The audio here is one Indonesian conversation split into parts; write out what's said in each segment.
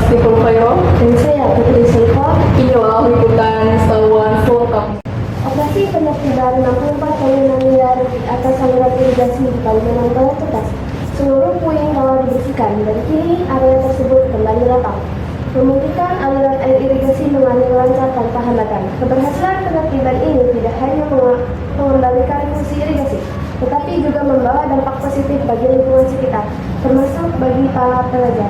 Istiqlal Khairul. Dan saya Putri Saifa. Ini adalah liputan Saluan Sultan. Operasi penertiban 64 bangunan liar di atas saluran irigasi di Kalimantan telah tuntas. Seluruh puing telah dibersihkan dan kini area tersebut kembali lapang, memungkinkan aliran air irigasi mengalir lancar tanpa hambatan. Keberhasilan penertiban ini tidak hanya mengembalikan fungsi irigasi, tetapi juga membawa dampak positif bagi lingkungan sekitar, termasuk bagi para pelajar.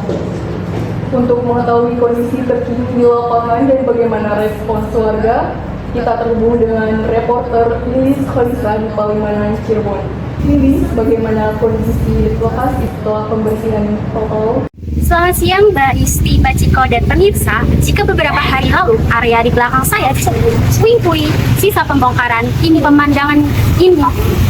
Untuk mengetahui kondisi terkini di lapangan dan bagaimana respons warga, kita terhubung dengan reporter Lilis Khalisa di Palimanan, Cirebon. Lilis, bagaimana kondisi lokasi setelah pembersihan total? Selamat siang Mbak Isti, Mbak Ciko, dan pemirsa. Jika beberapa hari lalu area di belakang saya puing-puing sisa pembongkaran, kini pemandangan ini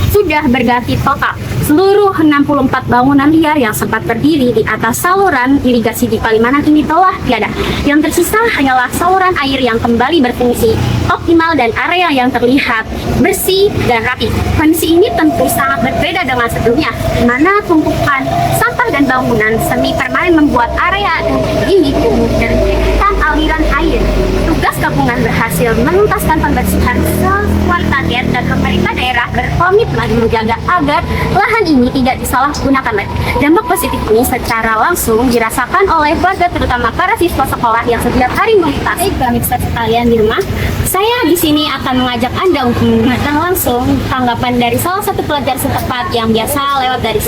sudah berganti total. Seluruh 64 bangunan liar yang sempat berdiri di atas saluran irigasi di Palimanan ini telah tiada. Yang tersisa hanyalah saluran air yang kembali berfungsi optimal dan area yang terlihat bersih dan rapi. Kondisi ini tentu sangat berbeda dengan sebelumnya, di mana tumpukan sampah dan bangunan semi permanen membuat area ini kumuh dan menyebabkan aliran air. Tugas gabungan berhasil menuntaskan pembersihan sekuat target dan pemerintah daerah berkomitmen menjaga agar lahan ini tidak disalahgunakan lagi. Dampak positif ini secara langsung dirasakan oleh warga, terutama para siswa sekolah yang setiap hari melintasi. Pemirsa sekalian di rumah, saya di sini akan mengajak Anda untuk mendengarkan langsung tanggapan dari salah satu pelajar setempat yang biasa lewat dari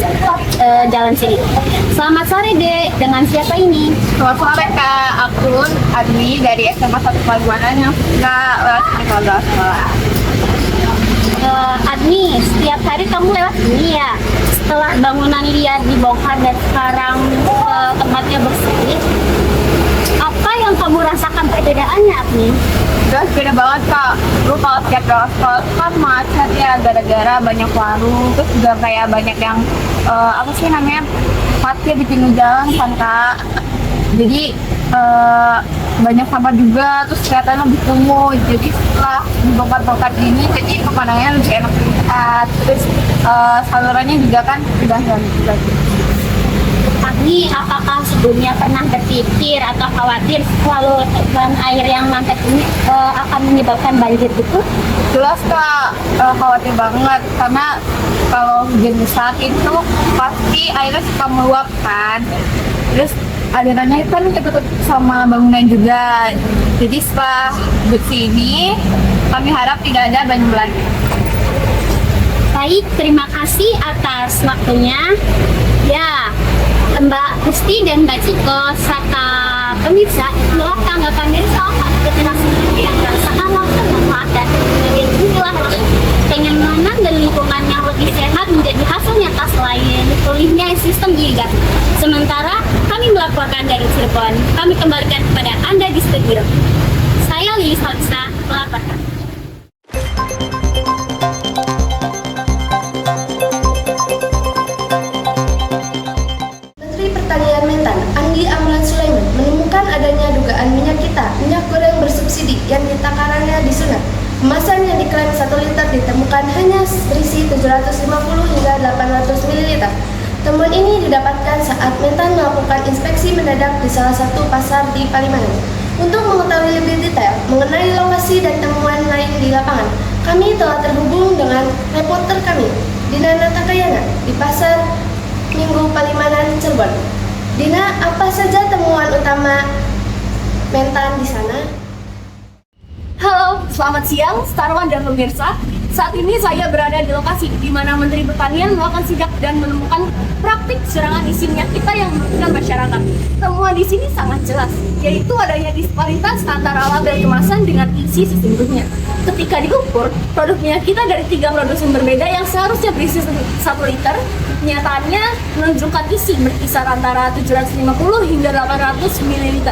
jalan sini. Selamat sore Dek, dengan siapa ini? Selamat sore Kak, aku Admi dari SMA 1 Palimanan yang suka lewat sekolah. Admi, setiap hari kamu lewat sini ya? Setelah bangunan liar dibongkar dan sekarang tempatnya bersih, apa yang kamu rasakan perbedaannya Admi? Terus beda banget Kak, lu kalau setiap lewat sekolah kan macet ya gara-gara banyak warung, terus juga kayak banyak yang apa sih namanya parkir di pinggir jalan kan Kak. Jadi banyak sampah juga, terus kelihatan lebih kumuh. Jadi setelah dibongkar-bongkar ini, jadi pemandangannya lebih enak dilihat. Terus salurannya juga kan udah ganti lagi. Admi, apakah sebelumnya pernah berpikir atau khawatir kalau air yang mampet ini akan menyebabkan banjir gitu? Jelas Kak, khawatir banget karena kalau hujan besar itu pasti airnya suka meluap kan. Terus alirannya itu kan tertutup sama bangunan juga. Jadi setelah bersih ini, kami harap tidak ada banjir lagi. Baik, terima kasih atas waktunya. Ya, Mbak Gusti dan Mbak Ciko serta pemirsa, itulah tanggapan dari salah satu generasi yang merasakan langsung manfaat dan inilah kenyamanan dan lingkungan yang lebih sehat menjadi hasil nyata selain pulihnya sistem irigasi. Sementara kami melaporkan dari Cirebon, kami kembalikan kepada Anda di studio. Saya Lilis Khalisa melaporkan. Menteri Pertanian Mentan, Andi Amran Sulaiman, menemukan adanya dugaan minyak goreng bersubsidi yang takarannya disunat. Kemasan yang diklaim 1 liter ditemukan hanya berisi 750 hingga 800 ml. Temuan ini didapatkan saat Mentan melakukan inspeksi mendadak di salah satu pasar di Palimanan. Untuk mengetahui lebih detail mengenai lokasi dan temuan lain di lapangan, kami telah terhubung dengan reporter kami, Dina Natakayana, di Pasar Minggu Palimanan, Cirebon. Dina, apa saja temuan utama Mentan di sana? Halo, selamat siang, Starwan dan pemirsa. Saat ini saya berada di lokasi di mana Menteri Pertanian melakukan sidak dan menemukan praktik serangan isi minyak kita yang merugikan masyarakat. Temuan di sini sangat jelas, yaitu adanya disparitas antara label kemasan dengan isi sesungguhnya. Ketika diukur, produk minyak kita dari 3 produsen berbeda yang seharusnya berisi 1 liter, kenyataannya menunjukkan isi berkisar antara 750 hingga 800 ml.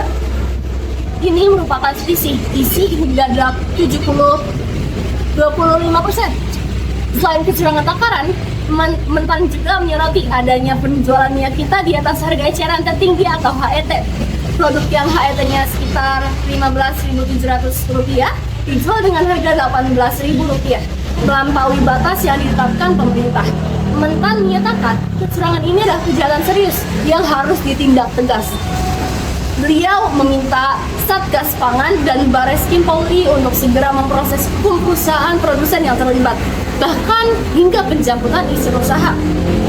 Ini merupakan selisih isi hingga 25%. Selain kecurangan takaran, Mentan juga menyoroti adanya penjualan minyak kita di atas harga eceran tertinggi atau HET. Produk yang HET-nya sekitar Rp15.700 dijual dengan harga Rp18.000, melampaui batas yang ditetapkan pemerintah. Mentan menyatakan kecurangan ini adalah kejahatan serius yang harus ditindak tegas. Beliau meminta Satgas Pangan dan Bareskrim Polri untuk segera memproses hukum perusahaan produsen yang terlibat, bahkan hingga pencabutan izin usaha.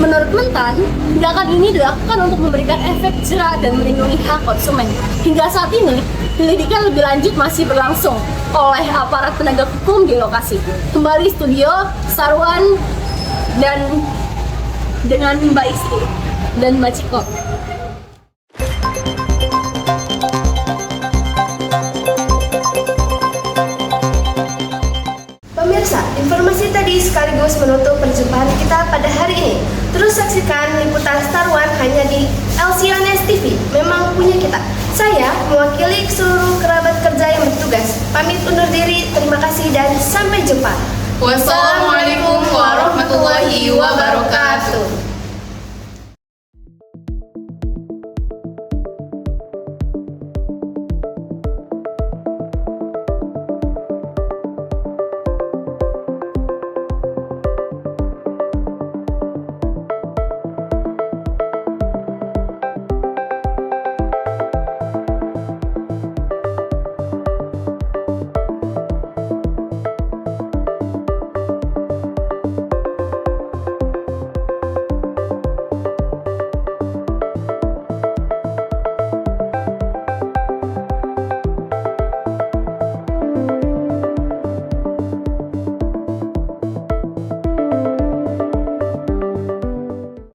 Menurut Mentan, tindakan ini dilakukan untuk memberikan efek jera dan melindungi hak konsumen. Hingga saat ini, penyelidikan lebih lanjut masih berlangsung oleh aparat penegak hukum di lokasi. Kembali studio, Sarwan dan dengan Mbak Isti dan Mbak Ciko. Pemirsa, informasi tadi sekaligus menutup perjumpaan kita pada hari ini. Terus saksikan liputan Star One hanya di LCNS TV. Memang punya kita. Saya mewakili seluruh kerabat kerja yang bertugas. Pamit undur diri. Terima kasih dan sampai jumpa. Wassalamualaikum warahmatullahi wabarakatuh.